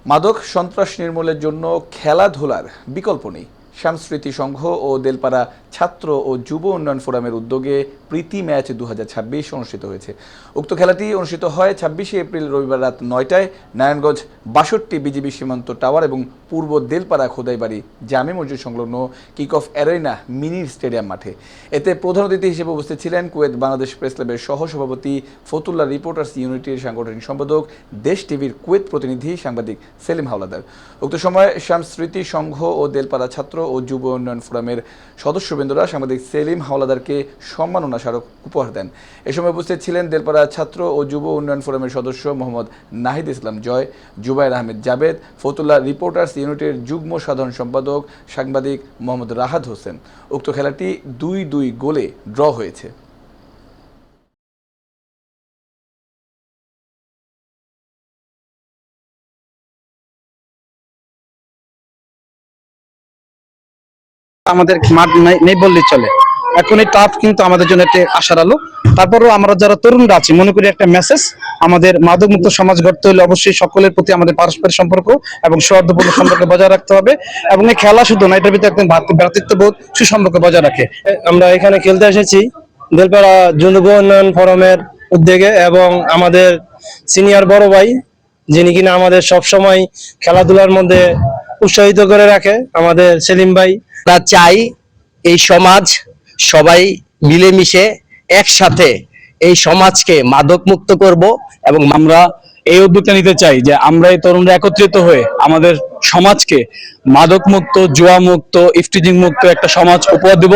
মাদক সন্ত্রাস নির্মূলের জন্য খেলাধুলার বিকল্প নেই। শামস্মৃতি সংঘ ও দেলপাড়া ছাত্র ও যুব উন্নয়ন ফোরামের উদ্যোগে প্রীতি ম্যাচ 2026 অনুষ্ঠিত হয়েছে। উক্ত খেলাটি অনুষ্ঠিত হয় 26শে এপ্রিল রবিবার রাত 9টায় নারায়ণগঞ্জ 62 বিজিবি সীমান্ত টাওয়ার এবং পূর্ব দেলপাড়া খোদাইবাড়ি জামে মসজিদ সংলগ্ন kick off arena mini stadium মাঠে। এতে প্রধান অতিথি হিসেবে উপস্থিত ছিলেন কুয়েত বাংলাদেশ প্রেস ক্লাবের সহসভাপতি ফতুল্লাহ রিপোর্টার্স ইউনিটির সাংগঠনিক সম্পাদক, দেশ টিভির কুয়েত প্রতিনিধি সাংবাদিক সেলিম হাওলাদার। উক্ত সময় শামস্মৃতি সংঘ ও দেলপাড়া ছাত্র ও যুব উন্নয়ন ফোরামের সদস্যবৃন্দরা সাংবাদিক সেলিম হাওলাদারকে সম্মাননা স্মারক উপহার দেন। এ সময় উপস্থিত ছিলেন দেলপাড়া ছাত্র ও যুব উন্নয়ন ফোরামের সদস্য মোহাম্মদ নাহিদ ইসলাম জয়, জুবাইর আহমেদ জাবেদ, ফতুল্লাহ রিপোর্টার্স ইউনিটের যুগ্ম সাধারণ সম্পাদক সাংবাদিক মোহাম্মদ রাহাত হোসেন। উক্ত খেলাটি 2-2 গোলে ড্র হয়েছে। আমাদের মাঠ নেই বললেই চলে। এখন এই টাফ কিন্তু আমাদের জন্য একটা আশার আলো। তারপরেও আমরা যারা তরুণরা আছি মনে করি একটা মেসেজ, আমাদের মাদক মুক্ত সমাজ গড়তে হলে অবশ্যই সকলের প্রতি আমাদের পারস্পরিক সম্পর্ক এবং সৌহার্দ্যপূর্ণ সম্পর্ক বজায় রাখতে হবে। এবং এই খেলা শুধু না, এটার ভিতরে একদম ভ্রাতৃত্ববোধ সুসম্পর্ক বজায় রাখে। আমরা এখানে খেলতে এসেছি দেলপাড়া যুব উন্নয়ন ফোরামের উদ্যোগে, এবং আমাদের সিনিয়র বড় ভাই যিনি কিনা আমাদের সব সময় খেলাধুলার মধ্যে উৎসাহিত করে রাখে, আমাদের সেলিম ভাই। আমরা চাই এই সমাজ সবাই মিলেমিশে একসাথে এই সমাজকে মাদক মুক্ত করব, এবং আমরা এই উদ্যোগটা নিতে চাই যে আমরা এই তরুণরা একত্রিত হয়ে আমাদের সমাজকে মাদক মুক্ত, জুয়া মুক্ত, ইফটিজিং মুক্ত একটা সমাজ উপহার দেব।